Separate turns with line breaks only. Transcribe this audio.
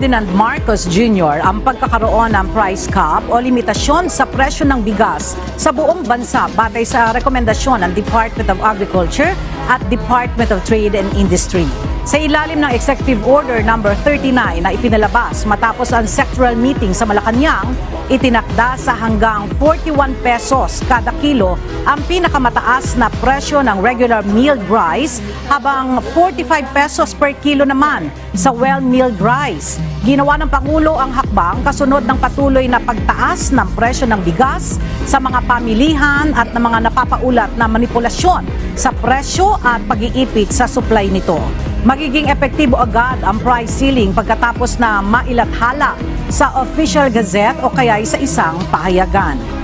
Ferdinand Marcos Jr. ang pagkakaroon ng price cap o limitasyon sa presyo ng bigas sa buong bansa batay sa rekomendasyon ng Department of Agriculture at Department of Trade and Industry. Sa ilalim ng Executive Order No. 39 na ipinalabas matapos ang sectoral meeting sa Malacanang, itinakda sa hanggang 41 pesos kada kilo ang pinakamataas na presyo ng regular milled rice habang 45 pesos per kilo naman sa well-milled rice. Ginawa ng Pangulo ang hakbang kasunod ng patuloy na pagtaas ng presyo ng bigas sa mga pamilihan at ng mga napapaulat na manipulasyon sa presyo at pag-iipit sa supply nito. Magiging epektibo agad ang price ceiling pagkatapos na mailathala sa Official Gazette o kaya sa isang pahayagan.